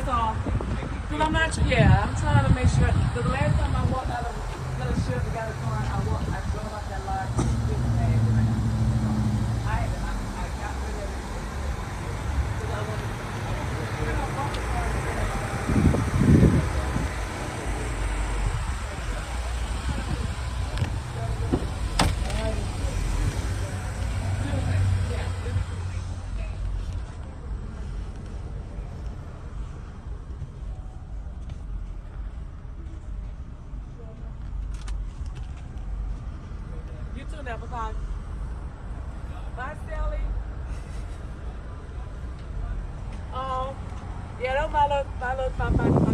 that's all. Because I'm not, I'm trying to make sure. Because the last time I walked out of the ship and got a car, I drove out that large shipping bag that I got. I got rid of it. Because I wanted you too, never call. Bye, Sally. Yeah, that's my little